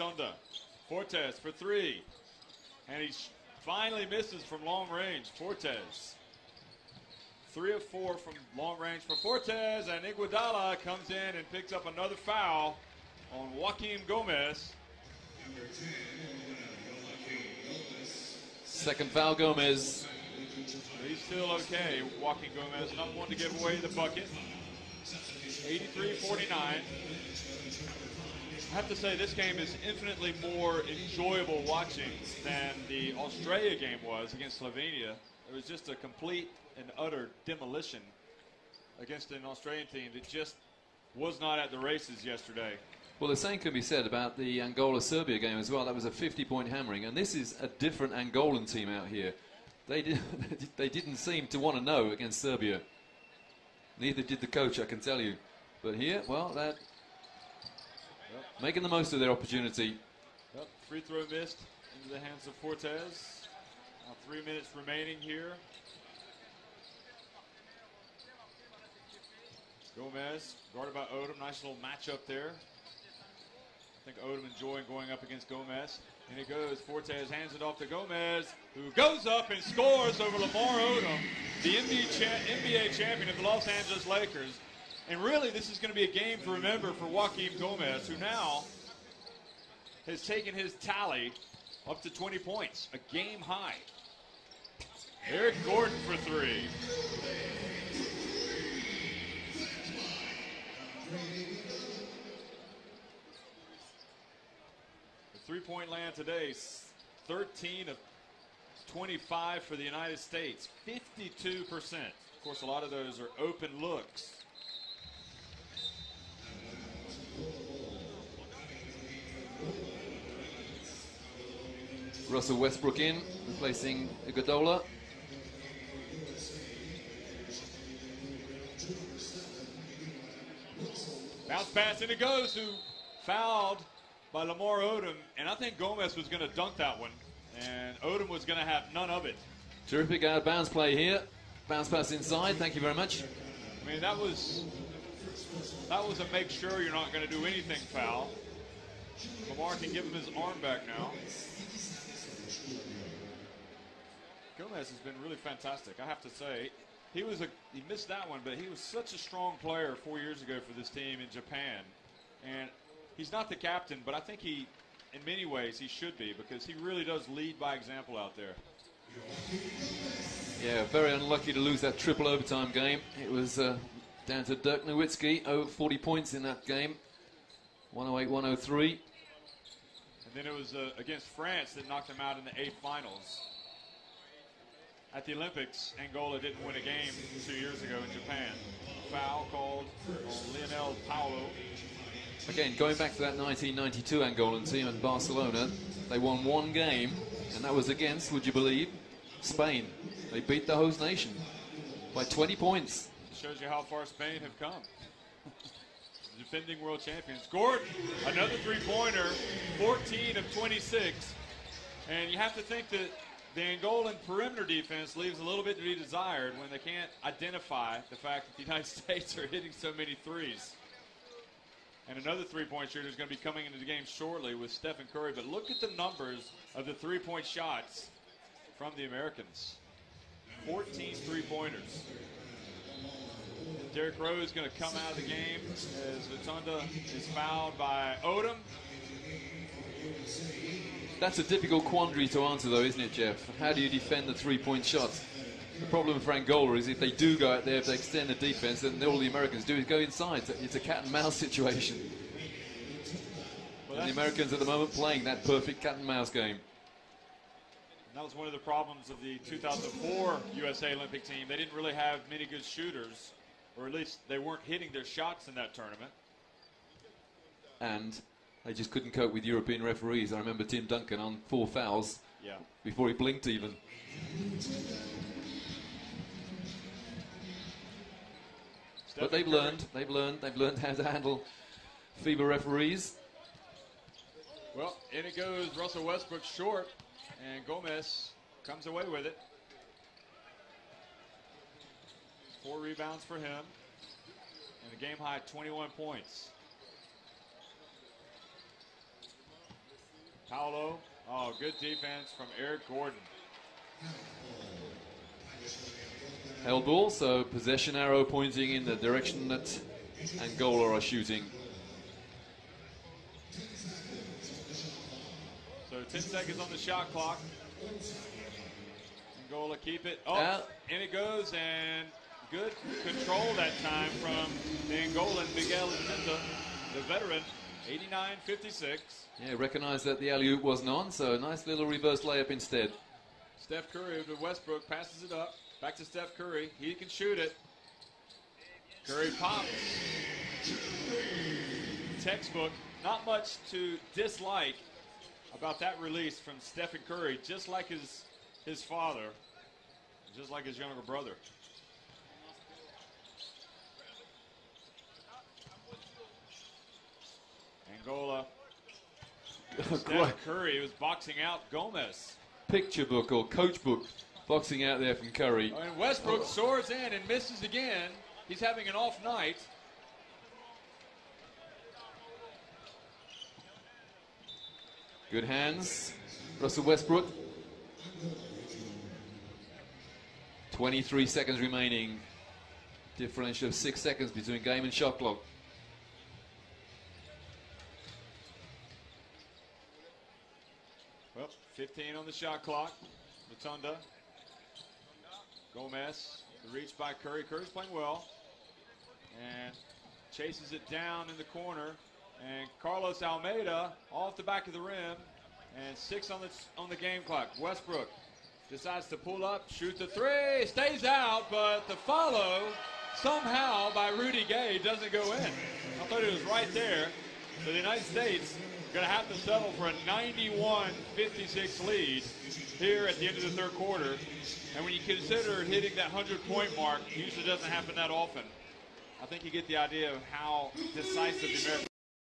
Tonda. Fortes for three. And he finally misses from long range. Fortes. 3 of 4 from long range for Fortes. And Iguodala comes in and picks up another foul on Joaquim Gomez. Second foul, Gomez. He's still okay. Joaquim Gomez, not one to give away the bucket. 83-49. I have to say this game is infinitely more enjoyable watching than the Australia game was against Slovenia. It was just a complete and utter demolition against an Australian team that just was not at the races yesterday. Well, the same can be said about the Angola-Serbia game as well. That was a 50-point hammering, and this is a different Angolan team out here. They didn't seem to want to know against Serbia. Neither did the coach, I can tell you. But here, well, that making the most of their opportunity. Yep. Free throw missed into the hands of Fortes. Now 3 minutes remaining here. Gomez guarded by Odom. Nice little matchup there. I think Odom enjoying going up against Gomez. And it goes. Fortes hands it off to Gomez, who goes up and scores over Lamar Odom, the NBA champion of the Los Angeles Lakers. And really, this is going to be a game to remember for Joaquim Gomez, who now has taken his tally up to 20 points, a game high. Eric Gordon for three. The three-point land today, 13 of 25 for the United States, 52%. Of course, a lot of those are open looks. Russell Westbrook in, replacing Iguodala. Bounce pass, and it goes to fouled by Lamar Odom. And I think Gomez was going to dunk that one, and Odom was going to have none of it. Terrific out of bounds play here. Bounce pass inside, thank you very much. I mean, that was a make sure you're not going to do anything foul. Lamar can give him his arm back now. Gomez has been really fantastic, I have to say. He missed that one, but he was such a strong player 4 years ago for this team in Japan. And he's not the captain, but I think he, in many ways, he should be, because he really does lead by example out there. Yeah, very unlucky to lose that triple overtime game. It was down to Dirk Nowitzki, over 40 points in that game. 108-103. And then it was against France that knocked him out in the 8th finals. At the Olympics, Angola didn't win a game 2 years ago in Japan. Foul called on Lionel Paulo. Again, going back to that 1992 Angolan team in Barcelona, they won one game, and that was against, would you believe, Spain. They beat the host nation by 20 points. Shows you how far Spain have come. Defending world champions. Gordon, another three-pointer, 14 of 26. And you have to think that the Angolan perimeter defense leaves a little bit to be desired when they can't identify the fact that the United States are hitting so many threes. And another three-point shooter is going to be coming into the game shortly with Stephen Curry. But look at the numbers of the three-point shots from the Americans. 14 three-pointers. Derrick Rose is going to come out of the game as Tonda is fouled by Odom. That's a difficult quandary to answer, though, isn't it, Jeff? How do you defend the three-point shots? The problem for Angola is if they do go out there, if they extend the defense, then all the Americans do is go inside. It's a cat-and-mouse situation. And the Americans at the moment playing that perfect cat-and-mouse game. And that was one of the problems of the 2004 USA Olympic team. They didn't really have many good shooters, or at least they weren't hitting their shots in that tournament. And they just couldn't cope with European referees. I remember Tim Duncan on 4 fouls before he blinked even. But they've learned how to handle FIBA referees. Well, in it goes Russell Westbrook short, and Gomez comes away with it. 4 rebounds for him, and a game high 21 points. Paolo. Oh, good defense from Eric Gordon. Held ball, so possession arrow pointing in the direction that Angola are shooting. So 10 seconds on the shot clock. Angola keep it. Oh, and it goes, and good control that time from the Angolan Miguel Incinta, the veteran, 89-56. Yeah, recognized that the alley-oop wasn't on, so a nice little reverse layup instead. Steph Curry to Westbrook, passes it up. Back to Steph Curry. He can shoot it. Curry pops. Textbook. Not much to dislike about that release from Stephen Curry, just like his father, just like his younger brother. Angola. Steph Curry was boxing out Gomez. Picture book or coach book boxing out there from Curry. And Westbrook soars in and misses again. He's having an off night. Good hands, Russell Westbrook. 23 seconds remaining. Differential of 6 seconds between game and shot clock. Well, 15 on the shot clock. Rotunda. Gomez, the reach by Curry. Curry's playing well. And chases it down in the corner. And Carlos Almeida off the back of the rim. And 6 on the game clock. Westbrook decides to pull up, shoot the three. Stays out, but the follow somehow by Rudy Gay doesn't go in. I thought it was right there. So the United States going to have to settle for a 91-56 lead here at the end of the third quarter. And when you consider hitting that 100-point mark, it usually doesn't happen that often. I think you get the idea of how decisive the American